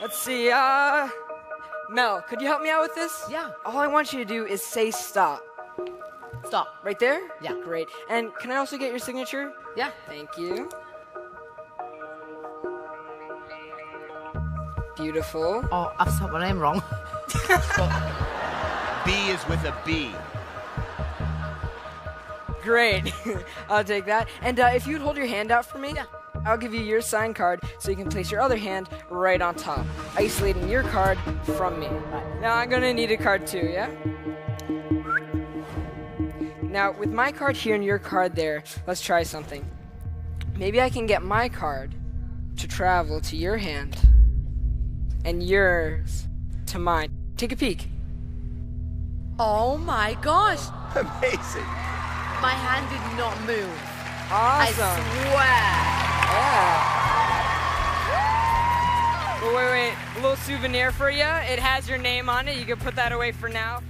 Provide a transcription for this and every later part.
Let's see, Mel, could you help me out with this? Yeah. All I want you to do is say stop. Stop. Right there? Yeah. Great. And can I also get your signature? Yeah. Thank you. Beautiful. Oh, I've spelled my name wrong. B is with a B. Great. I'll take that. And if you'd hold your hand out for me, Yeah. I'll give you your signed card so you can place your other hand right on top, isolating your card from me. Right. Now I'm gonna need a card too, yeah? Now with my card here and your card there, let's try something. Maybe I can get my card to travel to your hand and yours to mine. Take a peek. Oh my gosh. Amazing. My hand did not move. Awesome. I swear. Yeah. Well, wait. A little souvenir for you. It has your name on it. You can put that away for now.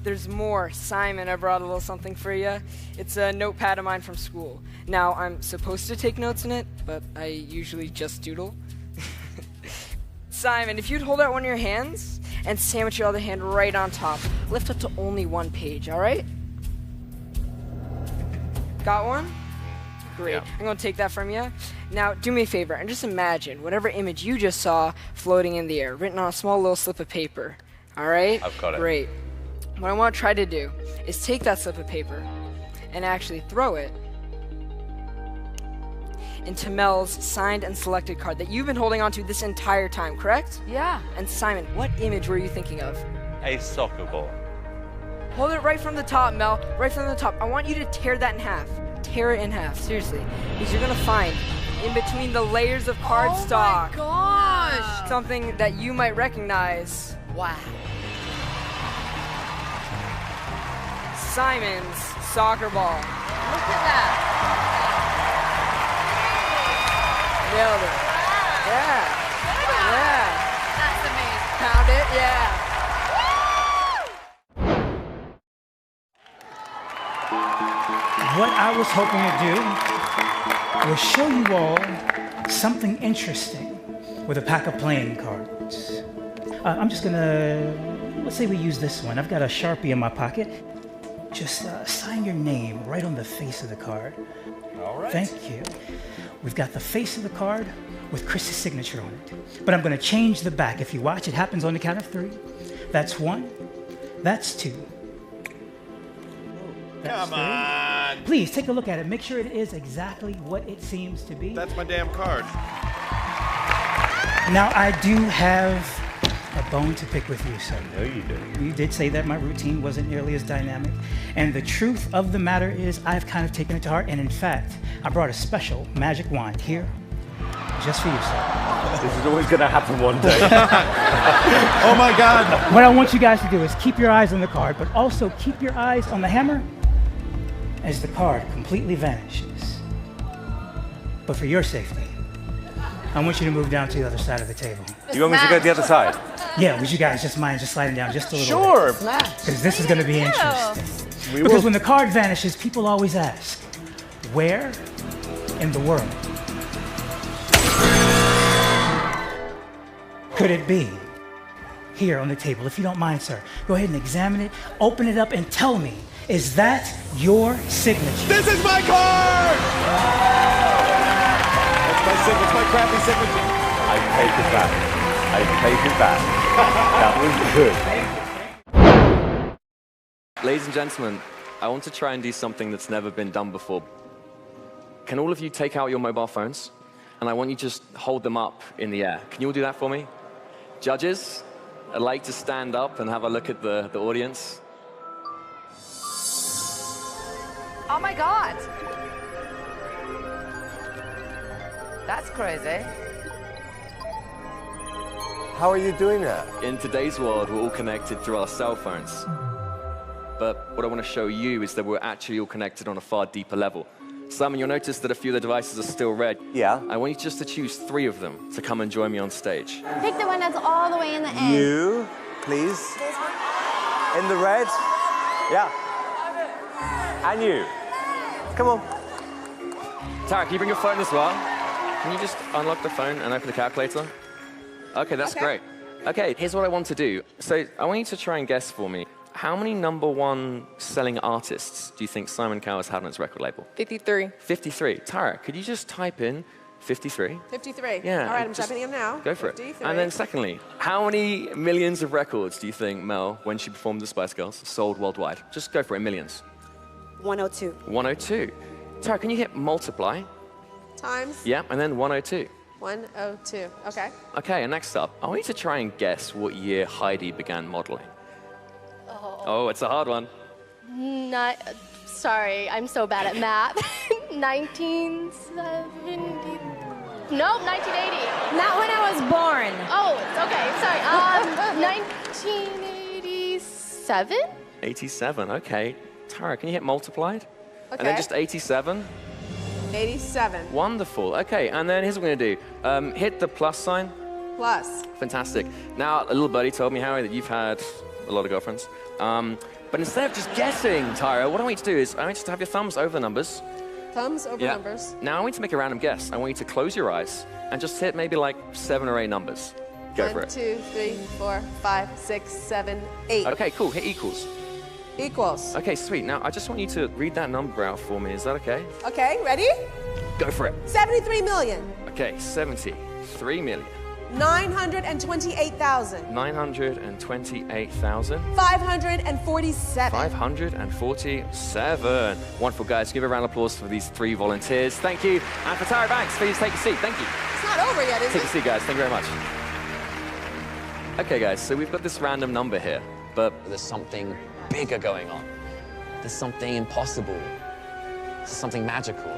There's more. Simon, I brought a little something for you. It's a notepad of mine from school. Now, I'm supposed to take notes in it, but I usually just doodle. Simon, if you'd hold out one of your hands and sandwich your other hand right on top, lift up to only one page, all right? Got one? Great. Yeah. I'm going to take that from you. Now, do me a favor and just imagine whatever image you just saw floating in the air, written on a small little slip of paper. All right? I've got it. Great. What I want to try to do is take that slip of paper and actually throw it into Mel's signed and selected card that you've been holding onto this entire time, correct? Yeah. And Simon, what image were you thinking of? A soccer ball. Hold it right from the top, Mel. Right from the top. I want you to tear that in half. Tear it in half, seriously. Because you're going to find in between the layers of cardstock Oh my gosh. something that you might recognize. Wow. Simon's soccer ball. Look at that. Nailed it. Yeah. Yeah. That's amazing. Found it? Yeah. What I was hoping to do was show you all something interesting with a pack of playing cards. I'm just gonna, let's say we use this one. I've got a Sharpie in my pocket. Just sign your name right on the face of the card. All right. Thank you. We've got the face of the card with Chris's signature on it. But I'm gonna change the back. If you watch, it happens on the count of 3. That's 1, that's 2. That's Come 3. on. Please take a look at it. Make sure it is exactly what it seems to be. That's my damn card. Now, I do have a bone to pick with you, sir. No, you do. You did say that my routine wasn't nearly as dynamic. And the truth of the matter is I've kind of taken it to heart. And in fact, I brought a special magic wand here just for you, sir. This is always going to happen one day. Oh my God. What I want you guys to do is keep your eyes on the card, but also keep your eyes on the hammer as the card completely vanishes. But for your safety, I want you to move down to the other side of the table. You want me to go to the other side? Yeah, would you guys just mind just sliding down just a little Sure. bit? Because this is going to be interesting. We Because will. when the card vanishes, people always ask, where in the world could it be? Here on the table, if you don't mind, sir. Go ahead and examine it, open it up, and tell me, is that your signature? This is my card! That's my crappy signature. I take it back. I take it back. That was good. Ladies and gentlemen, I want to try and do something that's never been done before. Can all of you take out your mobile phones? And I want you to just hold them up in the air. Can you all do that for me? Judges, I'd like to stand up and have a look at the audience. Oh my God. That's crazy. How are you doing that? In today's world, we're all connected through our cell phones. But what I want to show you is that we're actually all connected on a far deeper level. Simon, you'll notice that a few of the devices are still red. Yeah. I want you just to choose 3 of them to come and join me on stage. Pick the one that's all the way in the end. You, please. In the red. Yeah. And you. Come on. Tara, can you bring your phone as well? Can you just unlock the phone and open the calculator? Okay, that's great. Okay, here's what I want to do. So I want you to try and guess for me. How many #1 selling artists do you think Simon Cowell has had on his record label? 53. 53. Tara, could you just type in 53? 53. Yeah. All right, I'm typing in now. Go for 53. it. And then secondly, how many millions of records do you think Mel, when she performed the Spice Girls, sold worldwide? Just go for it, millions. 102. 102. Tara, can you hit multiply? Times? Yeah, and then 102. 102. Okay. Okay, and next up, I want you to try and guess what year Heidi began modeling. Oh, it's a hard one. Sorry, I'm so bad at math. 1970. Nope, 1980. Not when I was born. Oh, okay, sorry. 1987? 87, okay. Tara, can you hit multiplied? Okay. And then just 87. 87. Wonderful. Okay, and then here's what we're going to do. Hit the plus sign. Plus. Fantastic. Now, a little birdie told me, Harry, that you've had a lot of girlfriends. But instead of just guessing, Tyra, what I want you to do is I want you to have your thumbs over the numbers. Thumbs over numbers. Now I want you to make a random guess. I want you to close your eyes and just hit maybe like 7 or 8 numbers. Go for it. 1, 2, 3, 4, 5, 6, 7, 8. Okay, cool. Hit equals. Equals. Okay, sweet. Now I just want you to read that number out for me. Is that okay? Okay, ready? Go for it. 73 million. Okay, 73 million. 928,000. 928,000. 547. 547. Wonderful, guys. Give a round of applause for these 3 volunteers. Thank you. And for Tyra Banks, please take a seat. Thank you. It's not over yet, is Take a it? seat, guys. Thank you very much. Okay, guys, so we've got this random number here, but there's something bigger going on. There's something impossible. There's something magical.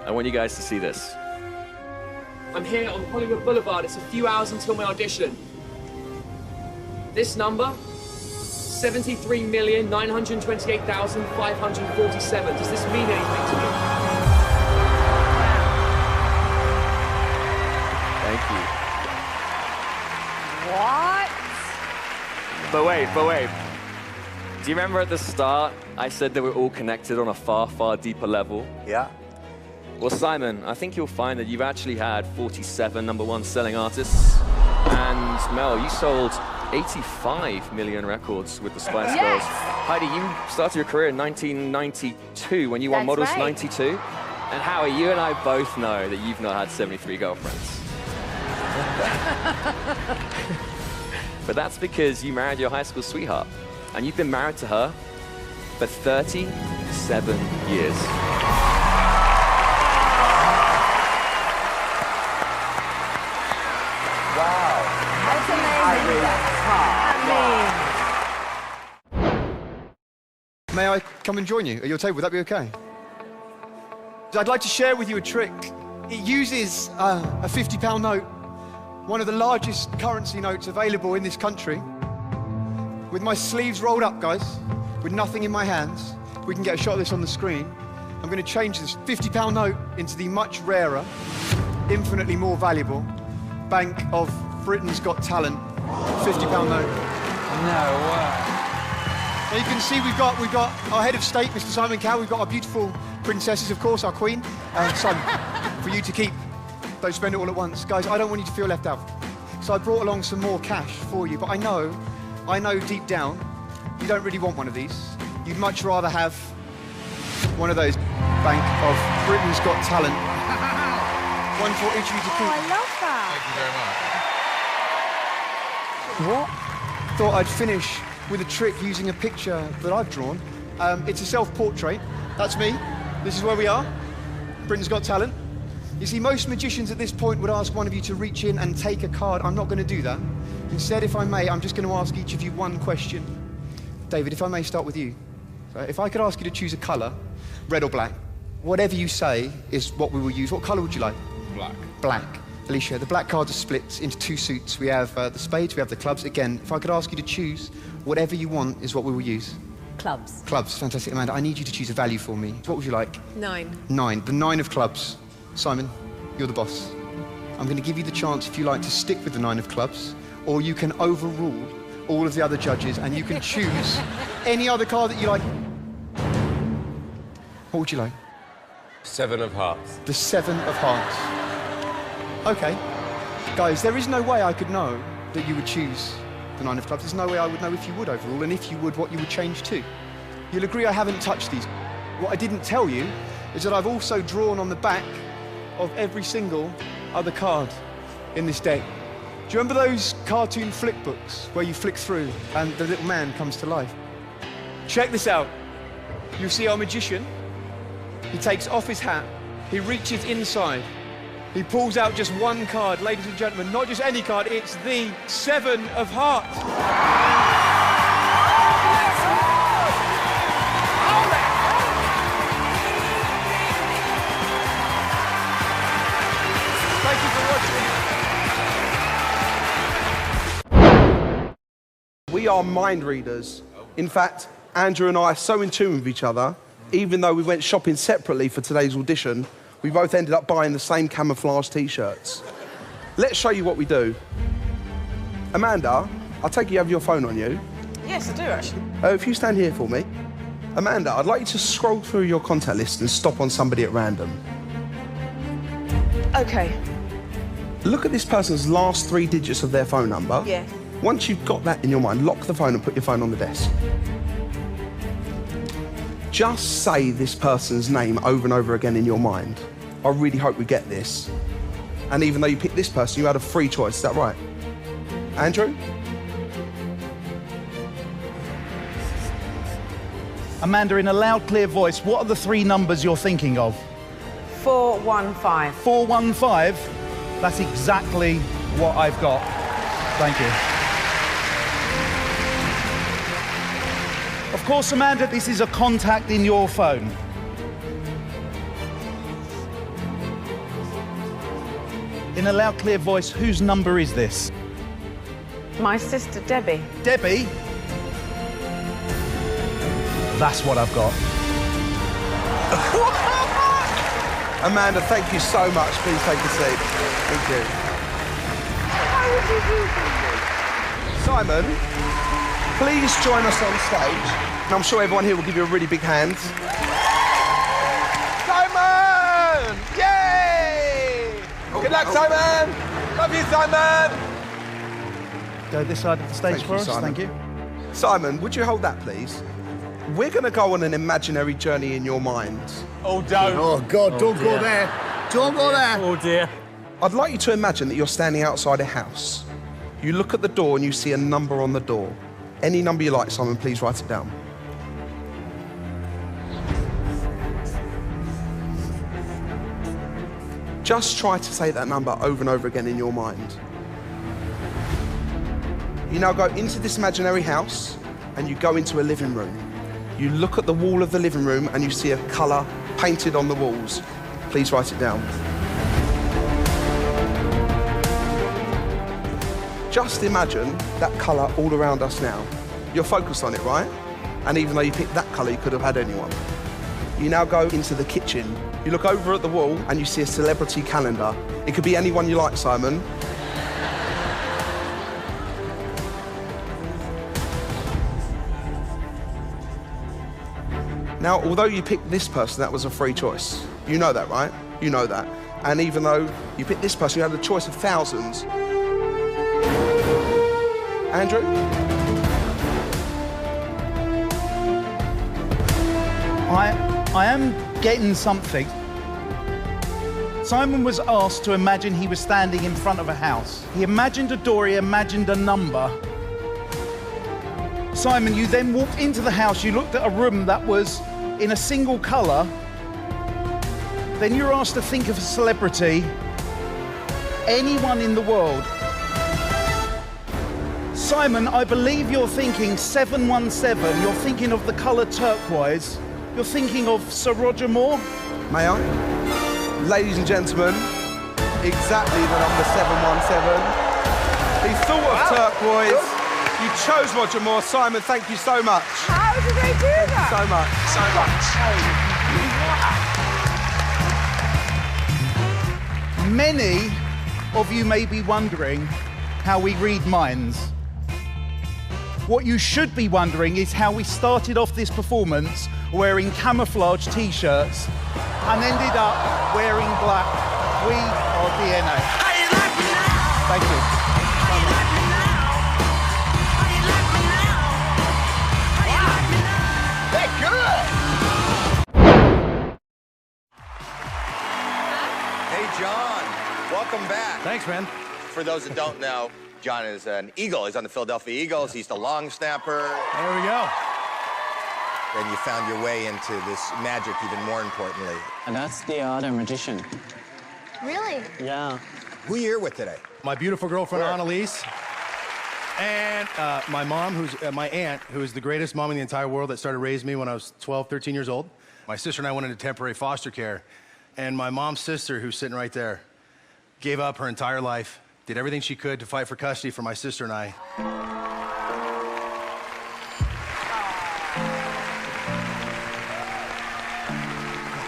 I want you guys to see this. I'm here on Hollywood Boulevard. It's a few hours until my audition. This number, 73,928,547. Does this mean anything to you? Thank you. What? But wait. Do you remember at the start, I said that we're all connected on a far, far deeper level? Yeah. Well, Simon, I think you'll find that you've actually had 47 #1 selling artists. And Mel, you sold 85 million records with the Spice Girls. Heidi, you started your career in 1992 when you won Models 92. And Howie, you and I both know that you've not had 73 girlfriends. But that's because you married your high school sweetheart. And you've been married to her for 37 years. Wow. That's amazing. May I come and join you at your table? Would that be okay? I'd like to share with you a trick. It uses a £50 note, one of the largest currency notes available in this country. With my sleeves rolled up, guys, with nothing in my hands, we can get a shot of this on the screen. I'm going to change this £50 note into the much rarer, infinitely more valuable Bank of Britain's Got Talent £50 note. No way. Now you can see we've got our head of state, Mr. Simon Cowell. We've got our beautiful princesses, of course, our queen, son, for you to keep. Don't spend it all at once. Guys, I don't want you to feel left out. So I brought along some more cash for you, but I know deep down, you don't really want one of these. You'd much rather have one of those Bank of Britain's Got Talent. One for each of you to keep. Oh, I love that. Thank you very much. What? Thought I'd finish with a trick using a picture that I've drawn. It's a self-portrait. That's me. This is where we are. Britain's Got Talent. You see, most magicians at this point would ask one of you to reach in and take a card. I'm not going to do that. Instead, if I may, I'm just going to ask each of you one question. David, if I may start with you. So if I could ask you to choose a colour, red or black, whatever you say is what we will use. What colour would you like? Black. Black. Alicia, the black cards are split into 2 suits. We have the spades, we have the clubs. Again, if I could ask you to choose, whatever you want is what we will use. Clubs. Clubs, fantastic. Amanda, I need you to choose a value for me. What would you like? 9. 9, the 9 of clubs. Simon, you're the boss. I'm going to give you the chance, if you like, to stick with the 9 of clubs, or you can overrule all of the other judges and you can choose any other card that you like. What would you like? 7 of hearts. The 7 of hearts. Okay. Guys, there is no way I could know that you would choose the 9 of clubs. There's no way I would know if you would overall, and if you would, what you would change to. You'll agree I haven't touched these. What I didn't tell you is that I've also drawn on the back of every single other card in this deck. Do you remember those cartoon flick books where you flick through and the little man comes to life? Check this out. You'll see our magician. He takes off his hat, he reaches inside, he pulls out just one card, ladies and gentlemen, not just any card, it's the 7 of Hearts. Thank you for watching. We are mind readers. In fact, Andrew and I are so in tune with each other, even though we went shopping separately for today's audition, we both ended up buying the same camouflage t-shirts. Let's show you what we do. Amanda, I take it you have your phone on you. Yes, I do, actually. If you stand here for me. Amanda, I'd like you to scroll through your contact list and stop on somebody at random. Okay. Look at this person's last 3 digits of their phone number. Yeah. Once you've got that in your mind, lock the phone and put your phone on the desk. Just say this person's name over and over again in your mind. I really hope we get this. And even though you picked this person, you had a free choice. Is that right? Andrew? Amanda, in a loud, clear voice, what are the 3 numbers you're thinking of? 415. 415? That's exactly what I've got. Thank you. Of course, Amanda, this is a contact in your phone. In a loud, clear voice, whose number is this? My sister, Debbie. Debbie? That's what I've got. Amanda, thank you so much. Please take a seat. Thank you. How would you do that? Simon, please join us on stage. And I'm sure everyone here will give you a really big hand. Simon! Yay! Good luck, Simon! Love you, Simon! Go this side of the stage for us. Simon. Thank you. Simon, would you hold that, please? We're going to go on an imaginary journey in your mind. Oh, don't. Oh, God, don't go there. Don't go there. Oh, dear. I'd like you to imagine that you're standing outside a house. You look at the door and you see a number on the door. Any number you like, Simon, please write it down. Just try to say that number over and over again in your mind. You now go into this imaginary house and you go into a living room. You look at the wall of the living room and you see a colour painted on the walls. Please write it down. Just imagine that colour all around us now. You're focused on it, right? And even though you picked that colour, you could have had anyone. You now go into the kitchen. You look over at the wall and you see a celebrity calendar. It could be anyone you like, Simon. Now, although you picked this person, that was a free choice. You know that, right? You know that. And even though you picked this person, you had a choice of thousands. Andrew? I am getting something. Simon was asked to imagine he was standing in front of a house. He imagined a door, he imagined a number. Simon, you then walked into the house, you looked at a room that was in a single colour. Then you were asked to think of a celebrity, anyone in the world. Simon, I believe you're thinking 717, you're thinking of the colour turquoise, you're thinking of Sir Roger Moore. May I? Ladies and gentlemen, exactly the number 717. He thought of turquoise. You chose Roger Moore. Simon, thank you so much. How did they do that? So much. So much. Many of you may be wondering how we read minds. What you should be wondering is how we started off this performance wearing camouflage t-shirts and ended up wearing black. We are DNA. Thank you. They're good. Hey, John, welcome back. Thanks, man. For those that don't know, John is an Eagle. He's on the Philadelphia Eagles. He's the long snapper. There we go. Then you found your way into this magic even more importantly. And that's the other magician. Really? Yeah. Who are you here with today? My beautiful girlfriend, Annalise. And my mom, who's my aunt, who is the greatest mom in the entire world that started raising me when I was 12, 13 years old. My sister and I went into temporary foster care. And my mom's sister, who's sitting right there, gave up her entire life, did everything she could to fight for custody for my sister and I.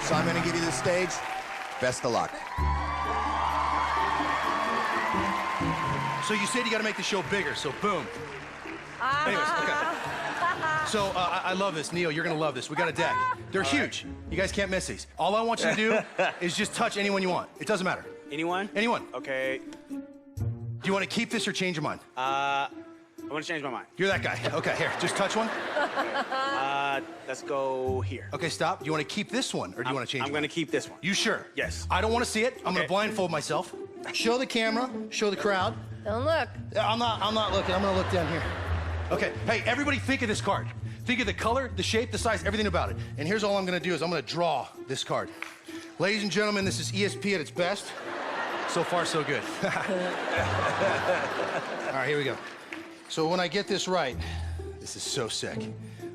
So I'm going to give you the stage. Best of luck. So you said you got to make the show bigger, so boom. Anyways, okay. So I love this. Neil, you're going to love this. We got a deck. They're huge. You guys can't miss these. All I want you to do is just touch anyone you want. It doesn't matter. Anyone? Anyone. Okay. Do you want to keep this or change your mind? I want to change my mind. You're that guy. Okay, here, just touch one. Let's go here. Okay, stop. Do you want to keep this one or do you want to change I'm going to keep this one. You sure? Yes. I don't want to see it. I'm going to blindfold myself. Show the camera. Show the crowd. Don't look. I'm not looking. I'm going to look down here. Okay. Hey, everybody think of this card. Think of the color, the shape, the size, everything about it. And here's all I'm going to do is I'm going to draw this card. Ladies and gentlemen, this is ESP at its best. So far, so good. All right, here we go. So when I get this right, this is so sick.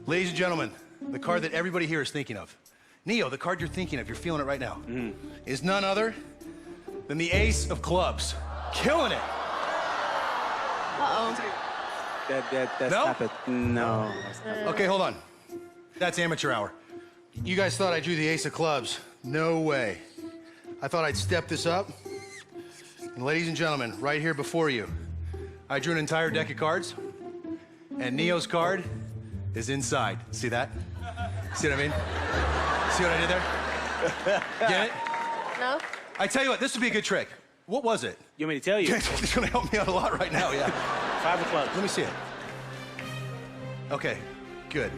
Ladies and gentlemen, the card that everybody here is thinking of. Neo, the card you're thinking of, you're feeling it right now, is none other than the Ace of Clubs. Killing it. Uh-oh. That's No? not it. No. Okay, hold on. That's amateur hour. You guys thought I drew the Ace of Clubs. No way. I thought I'd step this up. And ladies and gentlemen, right here before you, I drew an entire deck of cards, and Neo's card is inside. See that? See what I mean? See what I did there? Get it? No? I tell you what, this would be a good trick. What was it? You want me to tell you? It's gonna help me out a lot right now, yeah. 5 of clubs. Let me see it. Okay, good.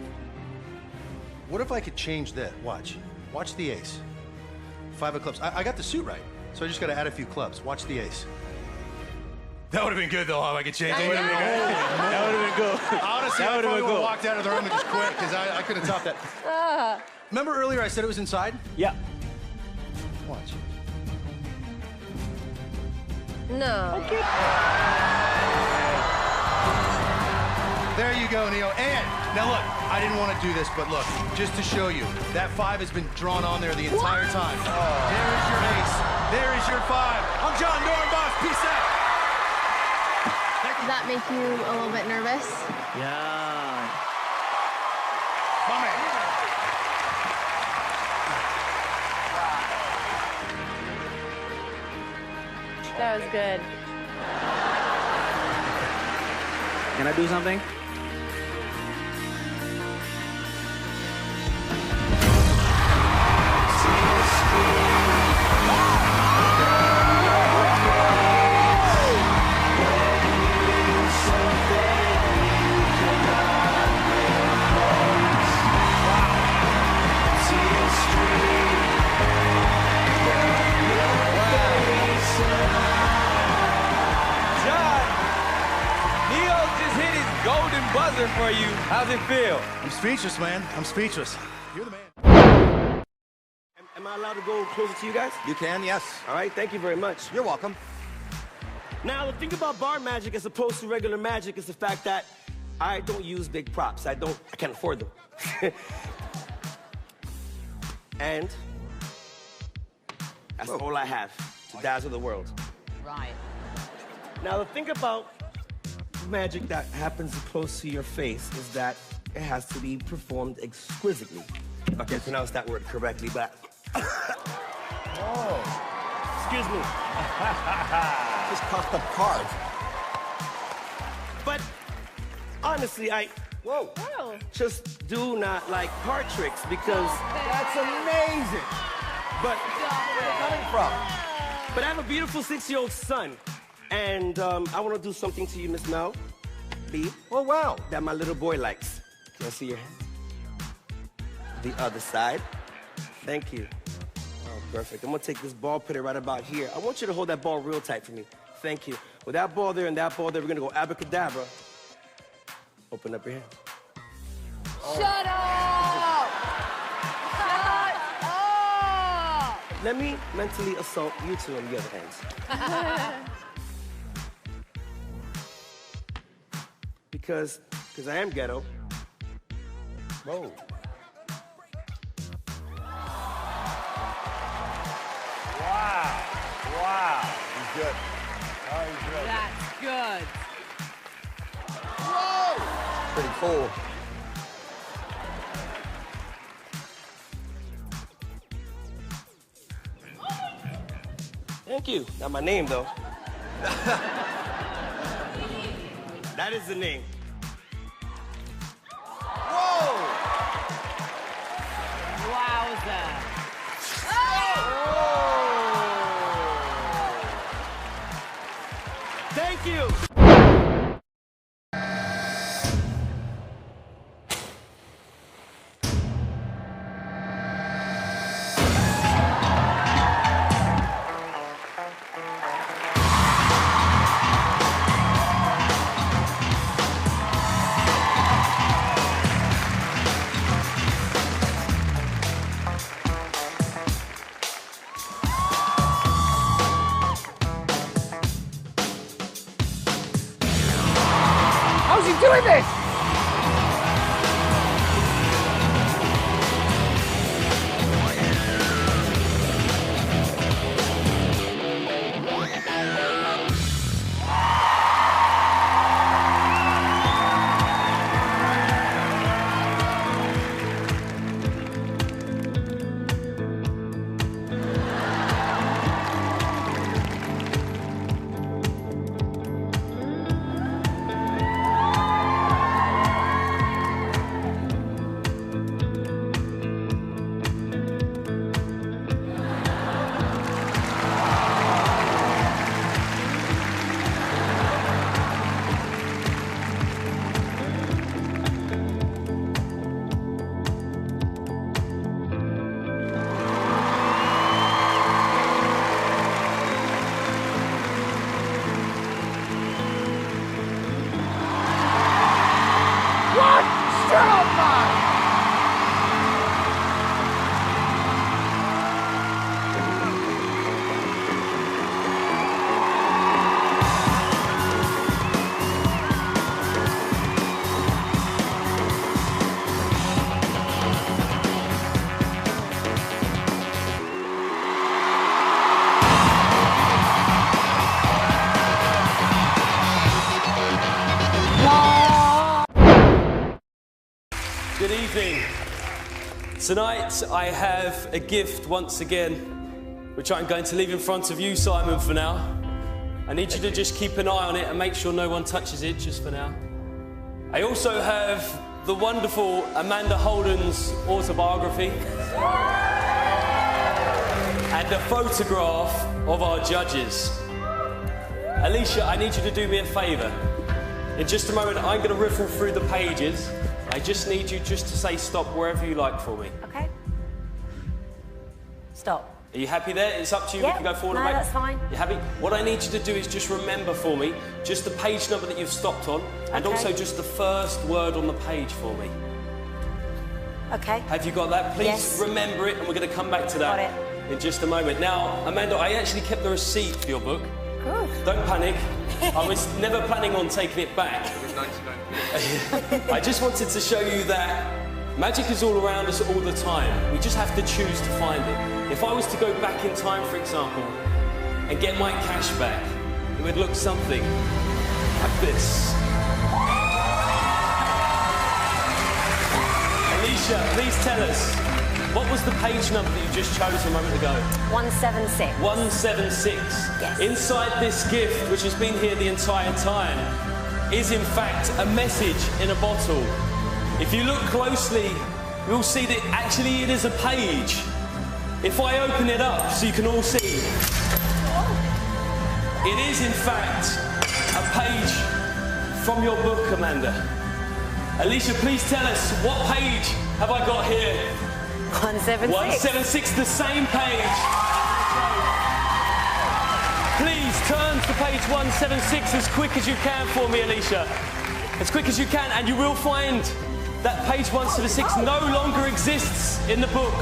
What if I could change that? Watch. Watch the ace. 5 of clubs. I got the suit right, so I just gotta add a few clubs. Watch the ace. That would have been good, though, if I could change it. That would have been good. Honestly, I probably would have walked out of the room and just quit, because I couldn't top that. Remember earlier I said it was inside? Yeah. Watch. No. There you go, Neo. And now look, I didn't want to do this, but look, just to show you, that 5 has been drawn on there the entire time. There is your ace. There is your 5. I'm John Dornbos. Peace out. Does that make you a little bit nervous? Yeah. My man. That was good. Can I do something? Buzzer for you. How's it feel? I'm speechless, man. I'm speechless. You're the man. Am I allowed to go closer to you guys? You can, yes. All right, thank you very much. You're welcome. Now, the thing about bar magic as opposed to regular magic is the fact that I don't use big props. I can't afford them. And that's all I have to dazzle the world. Right. Now, the thing about magic that happens close to your face is that it has to be performed exquisitely. Okay, I pronounced that word correctly, but... Oh. Excuse me. Just coughed up cards. But honestly, I just do not like card tricks because... That's amazing. But... Where are you coming from? But I have a beautiful 6-year-old son. And I want to do something to you, Miss Mel B. Oh, wow. That my little boy likes. Can I see your hand? The other side. Thank you. Oh, perfect. I'm going to take this ball, put it right about here. I want you to hold that ball real tight for me. Thank you. With that ball there and that ball there, we're going to go abracadabra. Open up your hand. Shut up! Shut up! Let me mentally assault you two on the other hands. Because I am ghetto. Whoa. Wow. Wow. He's good. Oh, he's real good. That's good. Whoa! Pretty cool. Thank you. Not my name, though. That is the name. Whoa! Wowza. Thank you. How's he doing this? What? Shut up, man! Good evening. Tonight I have a gift once again, which I'm going to leave in front of you, Simon, for now. I need you to just keep an eye on it and make sure no one touches it just for now. I also have the wonderful Amanda Holden's autobiography and a photograph of our judges. Alicia, I need you to do me a favor. In just a moment, I'm going to riffle through the pages. I just need you just to say stop wherever you like for me. Okay. Stop. Are you happy there? It's up to you. Yep. We can go forward No, and back. that's fine. You happy? What I need you to do is just remember for me just the page number that you've stopped on and Okay. also just the first word on the page for me. Okay. Have you got that? Please Yes. remember it and we're going to come back to that in just a moment. Now, Amanda, I actually kept the receipt for your book. Good. Don't panic. I was never planning on taking it back. I just wanted to show you that magic is all around us all the time. We just have to choose to find it. If I was to go back in time, for example, and get my cash back, it would look something like this. Alicia, please tell us, what was the page number that you just chose a moment ago? 176. 176. Yes. Inside this gift, which has been here the entire time, is in fact a message in a bottle. If you look closely, you'll see that actually it is a page. If I open it up so you can all see, It is, in fact, a page from your book, Amanda. Alicia, please tell us, what page have I got here? 176. 176, the same page. Please turn to page 176 as quick as you can for me, Alicia. As quick as you can, and you will find that page 176 no longer exists in the book.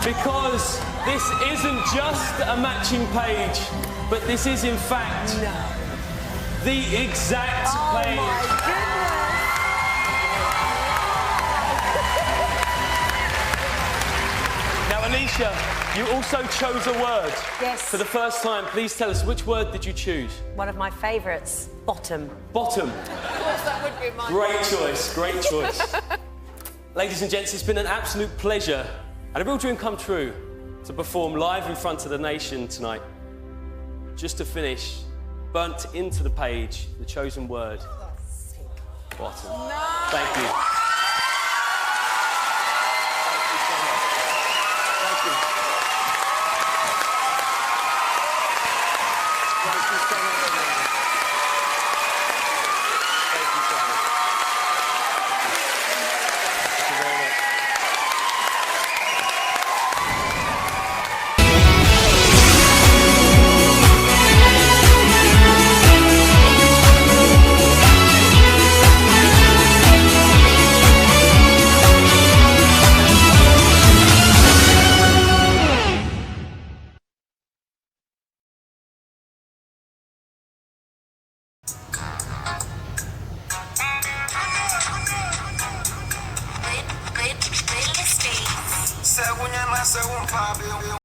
Because this isn't just a matching page, but this is, in fact, the exact page. Now, Alicia, you also chose a word. Yes. For the first time, please tell us, which word did you choose? One of my favourites, bottom. Bottom. Of course, that would be mine. Great choice, great choice. Ladies and gents, it's been an absolute pleasure and a real dream come true to perform live in front of the nation tonight. Just to finish, burnt into the page, the chosen word, bottom. No. Thank you. Según ya nace un papi.